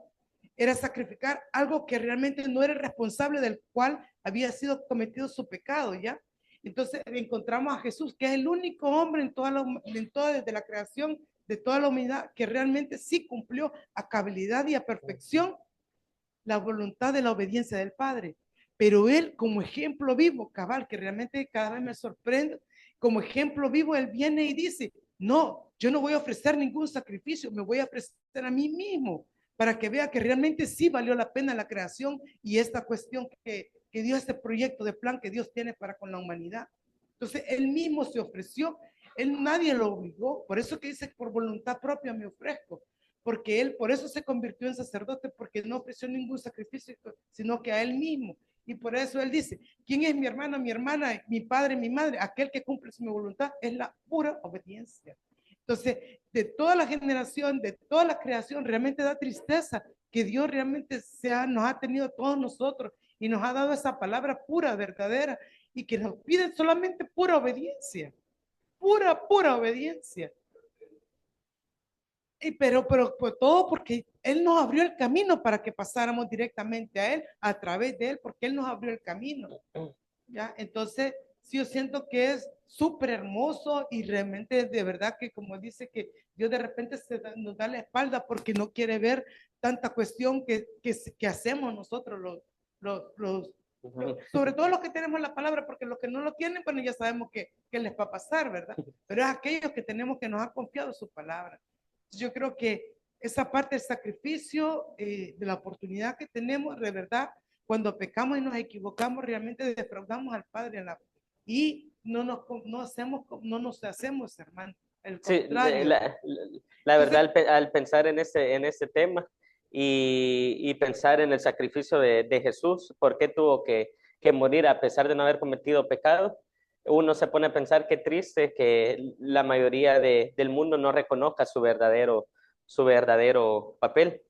era sacrificar algo que realmente no era el responsable del cual había sido cometido su pecado, ¿ya? Entonces encontramos a Jesús, que es el único hombre desde la creación de toda la humanidad que realmente sí cumplió a cabalidad y a perfección la voluntad de la obediencia del Padre. Pero él, como ejemplo vivo, cabal, que realmente cada vez me sorprende, como ejemplo vivo, él viene y dice, no, yo no voy a ofrecer ningún sacrificio, me voy a ofrecer a mí mismo, para que vea que realmente sí valió la pena la creación y esta cuestión que Dios, este proyecto de plan que Dios tiene para con la humanidad. Entonces, él mismo se ofreció, él nadie lo obligó, por eso que dice, por voluntad propia me ofrezco, porque él por eso se convirtió en sacerdote, porque no ofreció ningún sacrificio, sino que a él mismo. Y por eso él dice, ¿quién es mi hermano, mi hermana, mi padre, mi madre? Aquel que cumple su voluntad es la pura obediencia. Entonces, de toda la generación, de toda la creación, realmente da tristeza que Dios realmente nos ha tenido a todos nosotros y nos ha dado esa palabra pura, verdadera, y que nos pide solamente pura obediencia, pura obediencia. Pero pues, todo porque Él nos abrió el camino para que pasáramos directamente a Él, a través de Él, porque Él nos abrió el camino. ¿Ya? Entonces, sí, yo siento que es súper hermoso y realmente de verdad que como dice que Dios de repente nos da la espalda porque no quiere ver tanta cuestión que hacemos nosotros los sobre todo los que tenemos la palabra, porque los que no lo tienen, bueno, ya sabemos que les va a pasar, ¿verdad? Pero es aquellos que tenemos que nos ha confiado su palabra. Yo creo que esa parte del sacrificio, de la oportunidad que tenemos, de verdad, cuando pecamos y nos equivocamos, realmente defraudamos al Padre y no nos hacemos, hermano. El Sí, contrario. la verdad, Entonces, al pensar en ese tema y pensar en el sacrificio de Jesús, ¿por qué tuvo que morir a pesar de no haber cometido pecado? Uno se pone a pensar qué triste que la mayoría del mundo no reconozca su verdadero papel.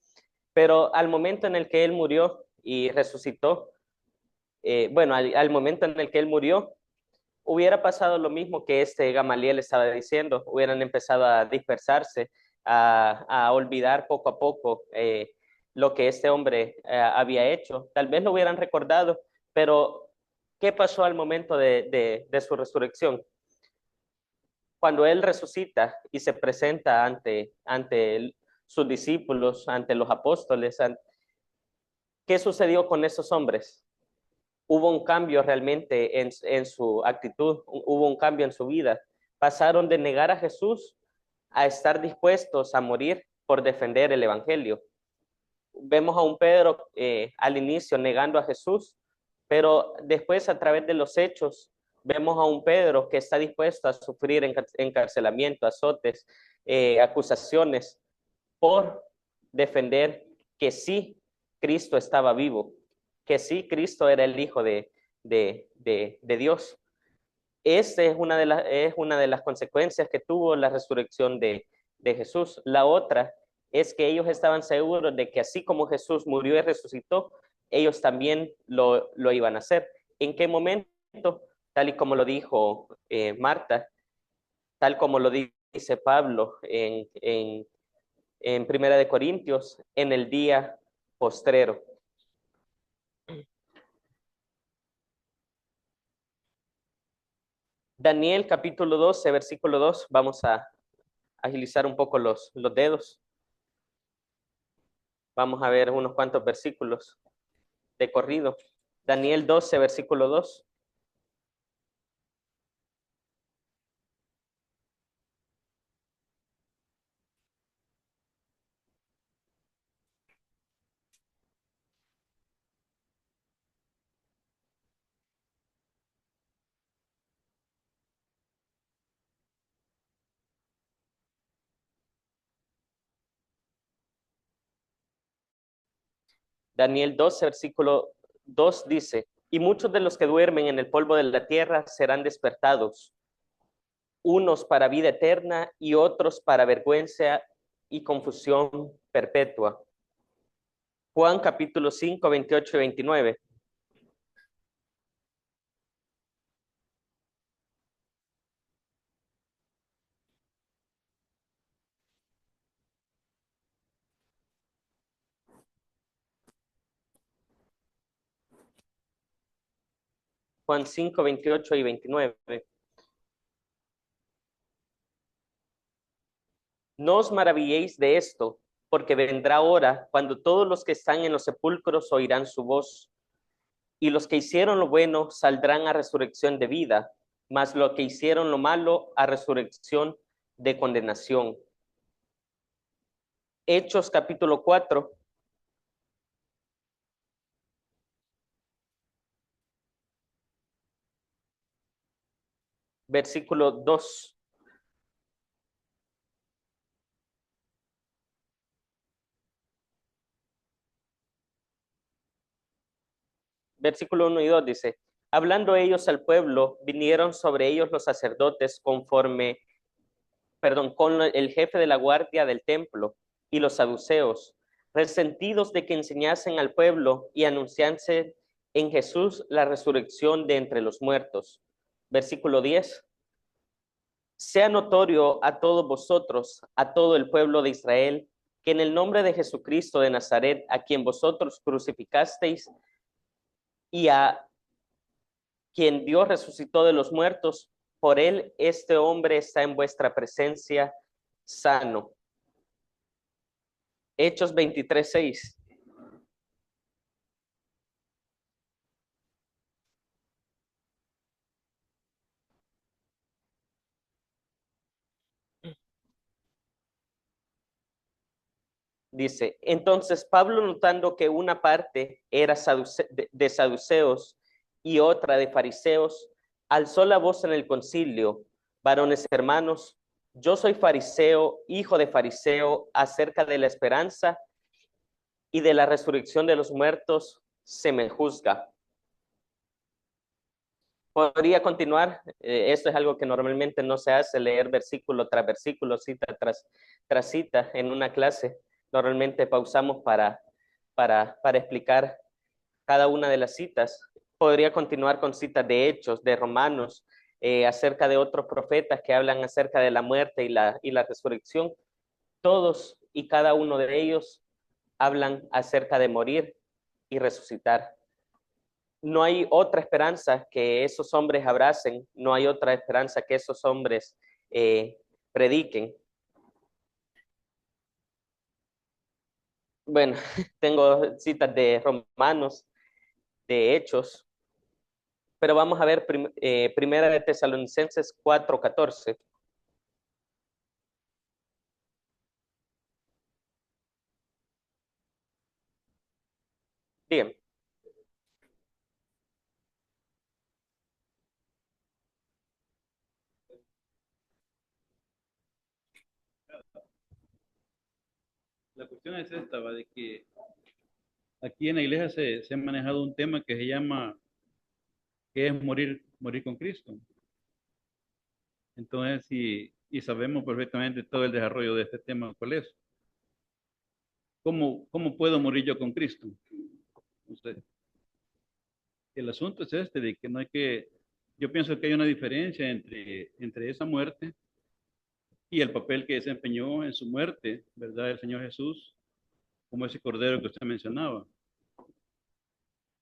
Pero al momento en el que Él murió y resucitó, bueno, al momento en el que Él murió, hubiera pasado lo mismo que este Gamaliel estaba diciendo, hubieran empezado a dispersarse, a olvidar poco a poco lo que este hombre había hecho. Tal vez lo hubieran recordado, pero ¿qué pasó al momento de su resurrección? Cuando él resucita y se presenta ante sus discípulos, ante los apóstoles, ¿qué sucedió con esos hombres? Hubo un cambio realmente en su actitud, hubo un cambio en su vida. Pasaron de negar a Jesús a estar dispuestos a morir por defender el Evangelio. Vemos a un Pedro al inicio negando a Jesús, pero después a través de los hechos vemos a un Pedro que está dispuesto a sufrir encarcelamiento, azotes, acusaciones por defender que sí, Cristo estaba vivo, que sí, Cristo era el Hijo de Dios. Esta es una de las consecuencias que tuvo la resurrección de Jesús. La otra es que ellos estaban seguros de que así como Jesús murió y resucitó, ellos también lo iban a hacer. ¿En qué momento? Tal y como lo dijo Marta, tal como lo dice Pablo en Primera de Corintios, en el día postrero. Daniel capítulo 12, versículo 2, vamos a agilizar un poco los dedos. Vamos a ver unos cuantos versículos de corrido. Daniel 12, versículo 2. Daniel 12, versículo 2 dice, y muchos de los que duermen en el polvo de la tierra serán despertados, unos para vida eterna y otros para vergüenza y confusión perpetua. Juan capítulo 5, 28 y 29. Juan 5, 28 y 29. No os maravilléis de esto, porque vendrá hora cuando todos los que están en los sepulcros oirán su voz, y los que hicieron lo bueno saldrán a resurrección de vida, mas los que hicieron lo malo a resurrección de condenación. Hechos capítulo 4. Versículo 2. Versículo 1 y 2 dice, hablando ellos al pueblo, vinieron sobre ellos los sacerdotes con el jefe de la guardia del templo y los saduceos, resentidos de que enseñasen al pueblo y anunciasen en Jesús la resurrección de entre los muertos. Versículo 10. Sea notorio a todos vosotros, a todo el pueblo de Israel, que en el nombre de Jesucristo de Nazaret, a quien vosotros crucificasteis y a quien Dios resucitó de los muertos, por él este hombre está en vuestra presencia sano. Hechos 23, 6. Dice, entonces Pablo, notando que una parte era de saduceos y otra de fariseos, alzó la voz en el concilio, varones hermanos, yo soy fariseo, hijo de fariseo, acerca de la esperanza y de la resurrección de los muertos se me juzga. Podría continuar, esto es algo que normalmente no se hace, leer versículo tras versículo, cita tras cita en una clase. Normalmente pausamos para explicar cada una de las citas. Podría continuar con citas de Hechos, de Romanos, acerca de otros profetas que hablan acerca de la muerte y la resurrección. Todos y cada uno de ellos hablan acerca de morir y resucitar. No hay otra esperanza que esos hombres abracen, no hay otra esperanza que esos hombres prediquen. Bueno, tengo citas de Romanos, de Hechos, pero vamos a ver primera de Tesalonicenses 4:14. Bien. La cuestión es esta, ¿va? De que aquí en la iglesia se ha manejado un tema que se llama, que es morir con Cristo. Entonces, y sabemos perfectamente todo el desarrollo de este tema, ¿cuál es? ¿Cómo puedo morir yo con Cristo? Usted. El asunto es este, de que no hay que, yo pienso que hay una diferencia entre esa muerte y el papel que desempeñó en su muerte, ¿verdad? El Señor Jesús, como ese cordero que usted mencionaba.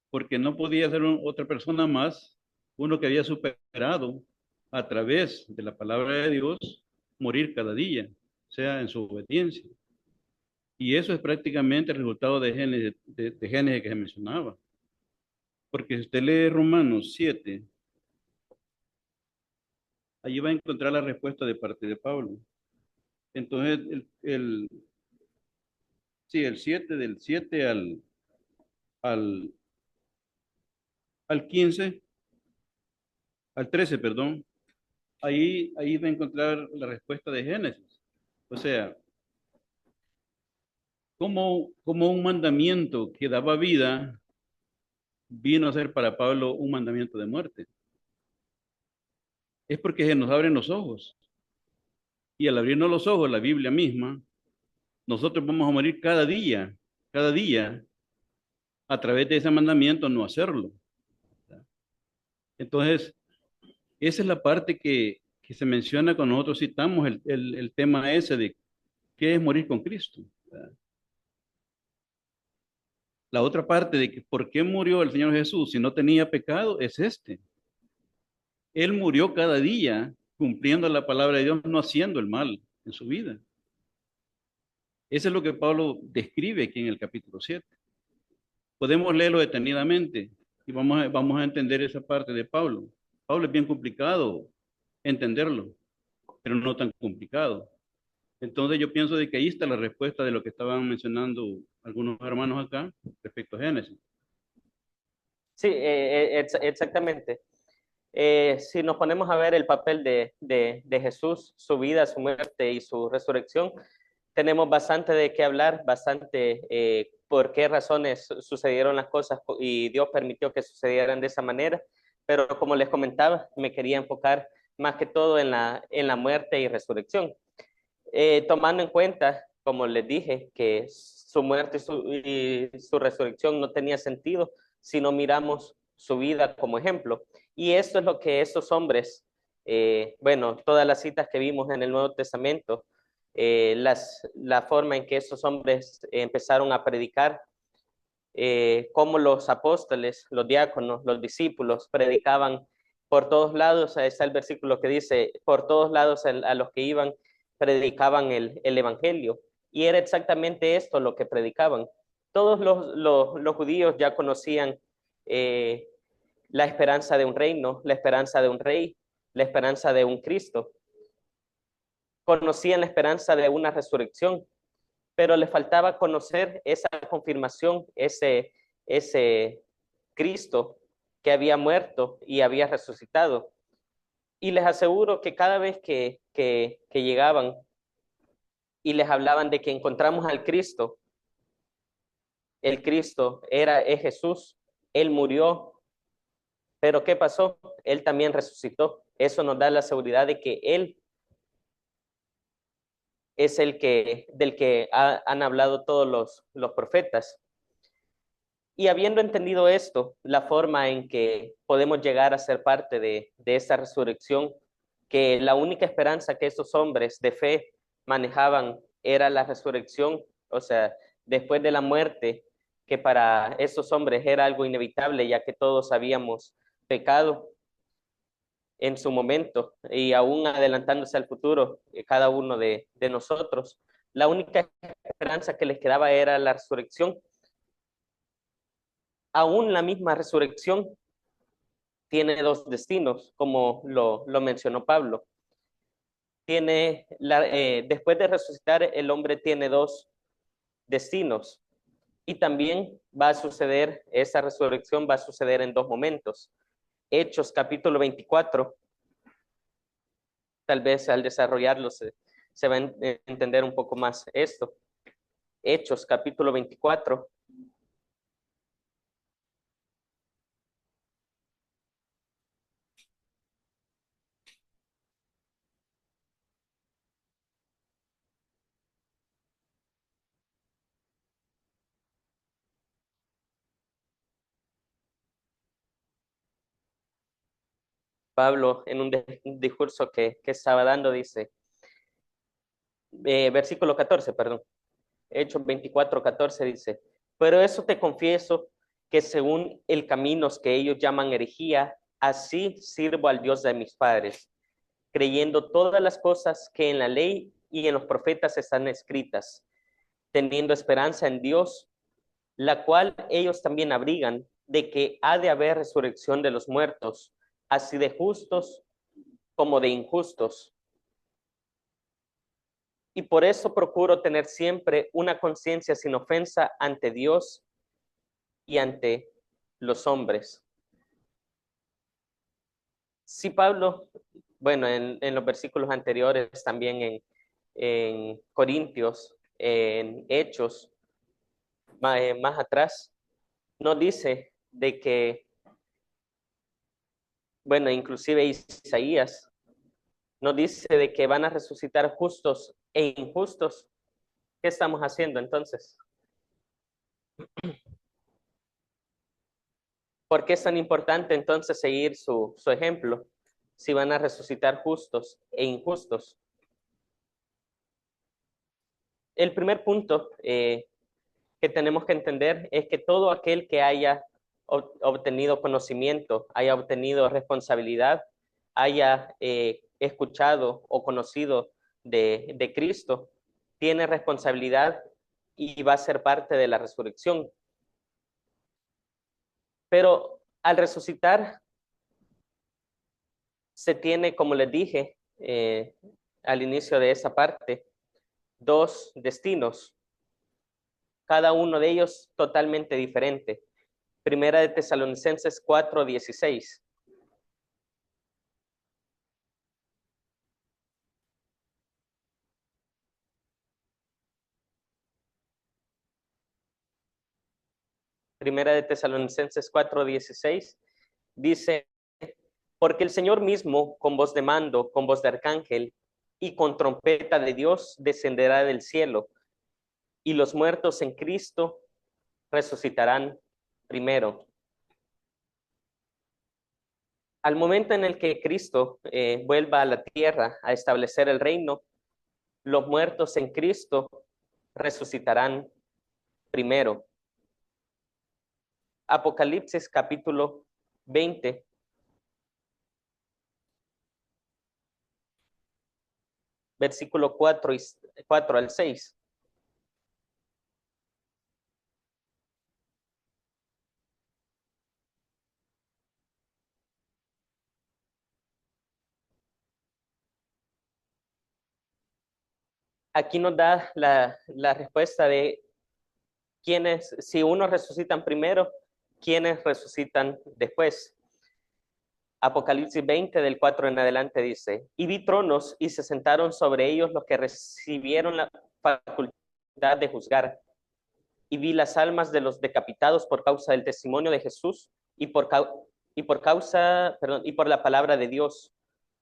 Porque no podía ser otra persona más, uno que había superado a través de la palabra de Dios, morir cada día, sea en su obediencia. Y eso es prácticamente el resultado de Génesis que se mencionaba. Porque si usted lee Romanos 7, allí va a encontrar la respuesta de parte de Pablo. Entonces, el 7, del 7 al, al 15, al 13, perdón, ahí va a encontrar la respuesta de Génesis. O sea, como un mandamiento que daba vida, vino a ser para Pablo un mandamiento de muerte. Es porque se nos abren los ojos. Y al abrirnos los ojos, la Biblia misma, nosotros vamos a morir cada día, a través de ese mandamiento no hacerlo. Entonces, esa es la parte que se menciona cuando nosotros citamos el tema ese de qué es morir con Cristo. La otra parte de que por qué murió el Señor Jesús si no tenía pecado es este. Él murió cada día cumpliendo la palabra de Dios, no haciendo el mal en su vida. Eso es lo que Pablo describe aquí en el capítulo 7. Podemos leerlo detenidamente y vamos a entender esa parte de Pablo. Pablo es bien complicado entenderlo, pero no tan complicado. Entonces yo pienso de que ahí está la respuesta de lo que estaban mencionando algunos hermanos acá respecto a Génesis. Sí, exactamente. Si nos ponemos a ver el papel de Jesús, su vida, su muerte y su resurrección, tenemos bastante de qué hablar, bastante por qué razones sucedieron las cosas y Dios permitió que sucedieran de esa manera. Pero como les comentaba, me quería enfocar más que todo en la muerte y resurrección. Tomando en cuenta, como les dije, que su muerte y su resurrección no tenía sentido si no miramos su vida como ejemplo. Y esto es lo que esos hombres, bueno, todas las citas que vimos en el Nuevo Testamento, la forma en que esos hombres empezaron a predicar, cómo los apóstoles, los diáconos, los discípulos predicaban por todos lados. Ahí está el versículo que dice, por todos lados a los que iban, predicaban el evangelio. Y era exactamente esto lo que predicaban. Todos los judíos ya conocían la esperanza de un reino, la esperanza de un rey, la esperanza de un Cristo. Conocían la esperanza de una resurrección, pero les faltaba conocer esa confirmación, ese Cristo que había muerto y había resucitado. Y les aseguro que cada vez que llegaban y les hablaban de que encontramos al Cristo, el Cristo es Jesús, Él murió, pero ¿qué pasó? Él también resucitó. Eso nos da la seguridad de que Él es del que han hablado todos los profetas. Y habiendo entendido esto, la forma en que podemos llegar a ser parte de esta resurrección, que la única esperanza que estos hombres de fe manejaban era la resurrección, o sea, después de la muerte, que para estos hombres era algo inevitable, ya que todos habíamos pecado en su momento y aún adelantándose al futuro, cada uno de nosotros. La única esperanza que les quedaba era la resurrección. Aún la misma resurrección tiene dos destinos, como lo mencionó Pablo. Después de resucitar, el hombre tiene dos destinos. Y también va a suceder, esa resurrección va a suceder en dos momentos. Hechos capítulo 24, tal vez al desarrollarlo se va a entender un poco más esto. Hechos capítulo 24. Pablo, en un discurso que estaba dando, dice, versículo 14, perdón, Hechos 24, 14 dice, pero eso te confieso que según el camino que ellos llaman herejía, así sirvo al Dios de mis padres, creyendo todas las cosas que en la ley y en los profetas están escritas, teniendo esperanza en Dios, la cual ellos también abrigan, de que ha de haber resurrección de los muertos, así de justos como de injustos. Y por eso procuro tener siempre una conciencia sin ofensa ante Dios y ante los hombres. Sí, Pablo, bueno, en los versículos anteriores, también en Corintios, en Hechos, más atrás, nos dice de que, bueno, inclusive Isaías nos dice de que van a resucitar justos e injustos. ¿Qué estamos haciendo entonces? ¿Por qué es tan importante entonces seguir su ejemplo si van a resucitar justos e injustos? El primer punto que tenemos que entender es que todo aquel que haya obtenido conocimiento, haya obtenido responsabilidad, haya escuchado o conocido de Cristo, tiene responsabilidad y va a ser parte de la resurrección. Pero al resucitar, se tiene, como les dije al inicio de esa parte, dos destinos, cada uno de ellos totalmente diferente. Primera de Tesalonicenses 4:16. Primera de Tesalonicenses 4:16 dice, porque el Señor mismo, con voz de mando, con voz de arcángel y con trompeta de Dios, descenderá del cielo, y los muertos en Cristo resucitarán primero. Al momento en el que Cristo vuelva a la tierra a establecer el reino, los muertos en Cristo resucitarán primero. Apocalipsis capítulo 20. Versículo 4 al 6. Aquí nos da la respuesta de quiénes, si unos resucitan primero, quiénes resucitan después. Apocalipsis 20 del 4 en adelante dice, y vi tronos y se sentaron sobre ellos los que recibieron la facultad de juzgar. Y vi las almas de los decapitados por causa del testimonio de Jesús y por la palabra de Dios,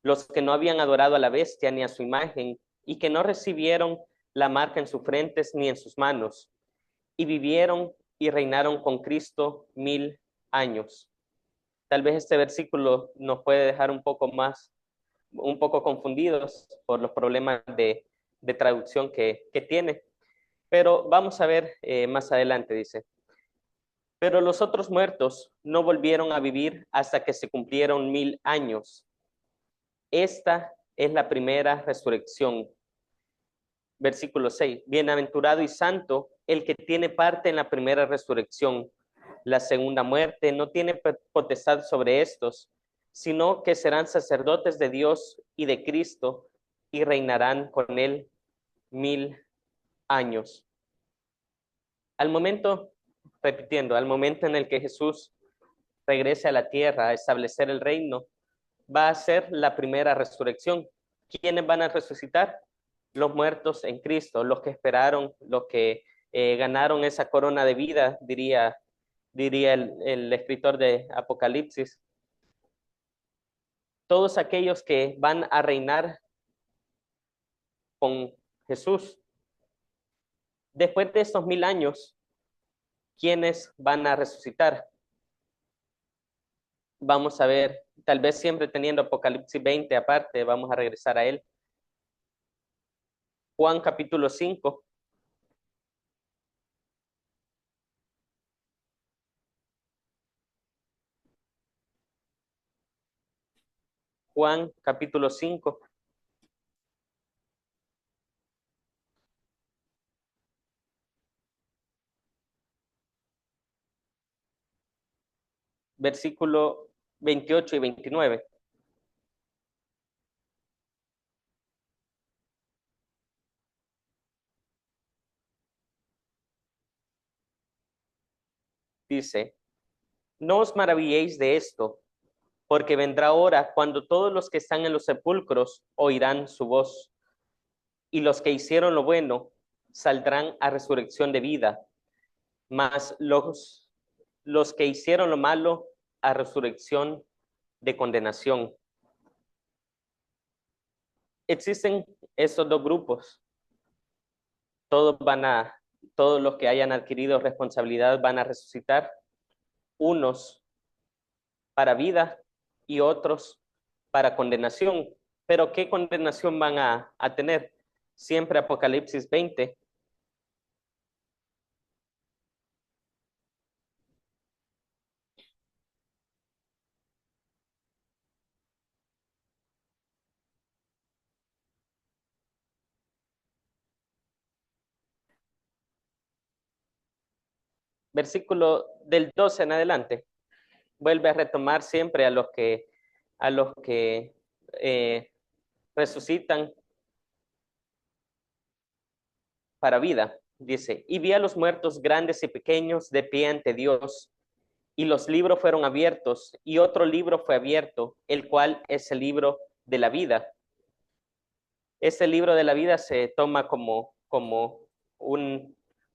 los que no habían adorado a la bestia ni a su imagen y que no recibieron la marca en sus frentes ni en sus manos, y vivieron y reinaron con Cristo 1000 años. Tal vez este versículo nos puede dejar un poco confundidos por los problemas de traducción que tiene. Pero vamos a ver más adelante, dice. Pero los otros muertos no volvieron a vivir hasta que se cumplieron 1000 años. Esta es la primera resurrección. Versículo 6. Bienaventurado y santo el que tiene parte en la primera resurrección. La segunda muerte no tiene potestad sobre estos, sino que serán sacerdotes de Dios y de Cristo y reinarán con él 1000 años. Al momento en el que Jesús regrese a la tierra a establecer el reino, va a ser la primera resurrección. ¿Quiénes van a resucitar? Los muertos en Cristo, los que esperaron, los que ganaron esa corona de vida, diría el escritor de Apocalipsis. Todos aquellos que van a reinar con Jesús. Después de estos 1000 años, ¿quiénes van a resucitar? Vamos a ver, tal vez siempre teniendo Apocalipsis 20 aparte, vamos a regresar a él. Juan capítulo 5. Juan capítulo 5. Versículo 28 y 29. Dice, no os maravilléis de esto, porque vendrá hora cuando todos los que están en los sepulcros oirán su voz, y los que hicieron lo bueno saldrán a resurrección de vida, mas los que hicieron lo malo a resurrección de condenación. Existen estos dos grupos. Todos los que hayan adquirido responsabilidad van a resucitar, unos para vida y otros para condenación. Pero ¿qué condenación van a tener? Siempre Apocalipsis 20. Versículo del 12 en adelante. Vuelve a retomar siempre a los que resucitan para vida. Dice, y vi a los muertos grandes y pequeños de pie ante Dios, y los libros fueron abiertos, y otro libro fue abierto, el cual es el libro de la vida. Este libro de la vida se toma como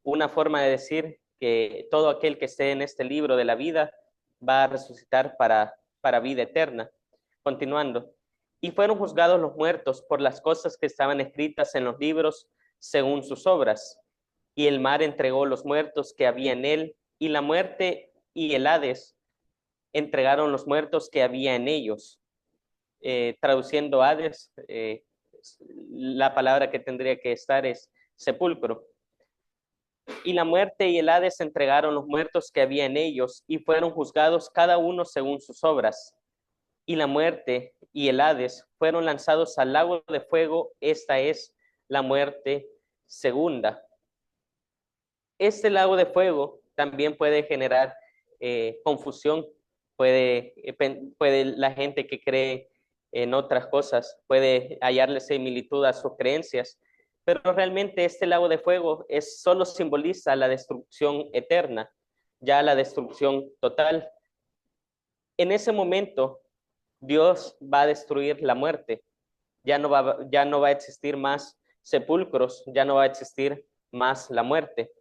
una forma de decir que todo aquel que esté en este libro de la vida va a resucitar para vida eterna. Continuando. Y fueron juzgados los muertos por las cosas que estaban escritas en los libros según sus obras. Y el mar entregó los muertos que había en él, y la muerte y el Hades entregaron los muertos que había en ellos. Traduciendo Hades, la palabra que tendría que estar es sepulcro. Y la muerte y el Hades entregaron los muertos que había en ellos, y fueron juzgados cada uno según sus obras. Y la muerte y el Hades fueron lanzados al lago de fuego. Esta es la muerte segunda. Este lago de fuego también puede generar confusión. Puede la gente que cree en otras cosas, puede hallarle similitud a sus creencias, pero realmente este lago de fuego solo simboliza la destrucción eterna, ya la destrucción total. En ese momento, Dios va a destruir la muerte. Ya no va a existir más sepulcros, ya no va a existir más la muerte.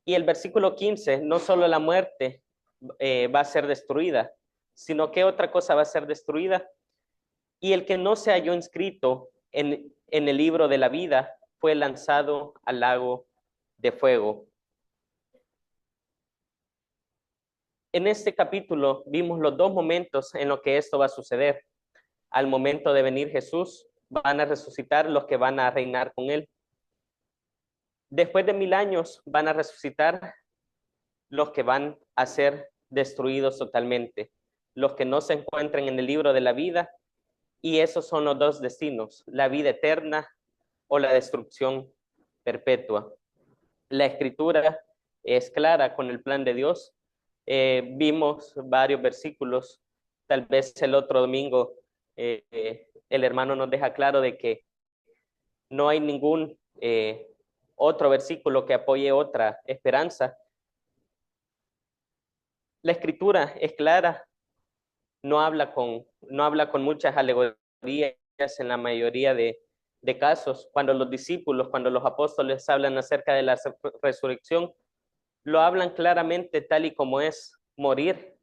Y el versículo 15, no solo la muerte va a ser destruida, sino que otra cosa va a ser destruida. Y el que no se halló inscrito en el libro de la vida fue lanzado al lago de fuego. En este capítulo vimos los dos momentos en los que esto va a suceder. Al momento de venir Jesús, van a resucitar los que van a reinar con él. Después de 1000 años van a resucitar los que van a ser destruidos totalmente, los que no se encuentren en el libro de la vida, y esos son los dos destinos, la vida eterna o la destrucción perpetua. La escritura es clara con el plan de Dios. Vimos varios versículos, tal vez el otro domingo el hermano nos deja claro de que no hay ningún otro versículo que apoye otra esperanza. La escritura es clara, no habla con muchas alegorías en la mayoría de casos. Cuando los apóstoles hablan acerca de la resurrección, lo hablan claramente tal y como es: morir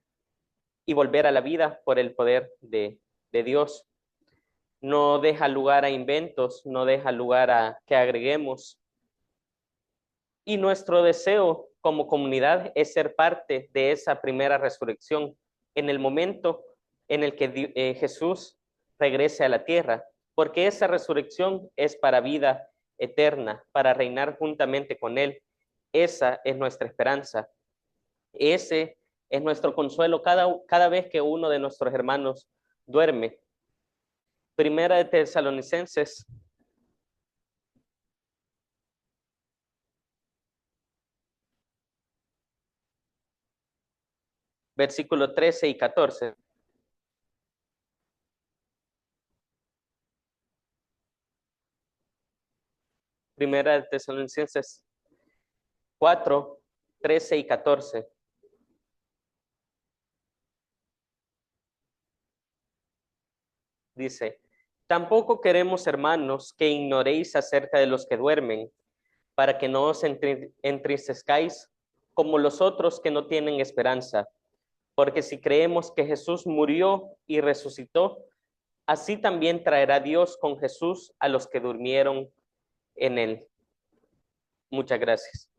y volver a la vida por el poder de Dios. No deja lugar a inventos, no deja lugar a que agreguemos. Y nuestro deseo como comunidad es ser parte de esa primera resurrección en el momento en el que Jesús regrese a la tierra, porque esa resurrección es para vida eterna, para reinar juntamente con Él. Esa es nuestra esperanza. Ese es nuestro consuelo cada vez que uno de nuestros hermanos duerme. Primera de Tesalonicenses versículos 13 y 14. Primera de Tesalonicenses 4, 13 y 14. Dice, tampoco queremos, hermanos, que ignoréis acerca de los que duermen, para que no os entristezcáis como los otros que no tienen esperanza, porque si creemos que Jesús murió y resucitó, así también traerá Dios con Jesús a los que durmieron en él. Muchas gracias.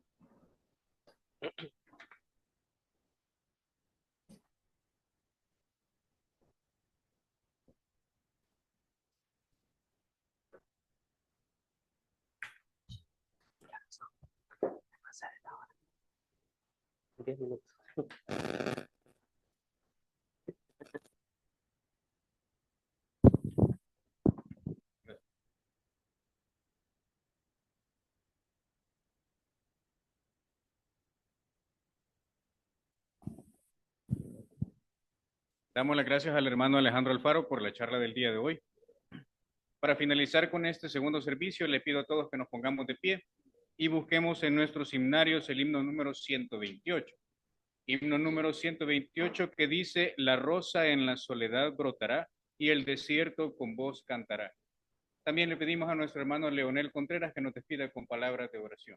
Diez minutos. Damos las gracias al hermano Alejandro Alfaro por la charla del día de hoy. Para finalizar con este segundo servicio, le pido a todos que nos pongamos de pie y busquemos en nuestros himnarios el himno número 128. Himno número 128 que dice: la rosa en la soledad brotará y el desierto con voz cantará. También le pedimos a nuestro hermano Leonel Contreras que nos despida con palabras de oración.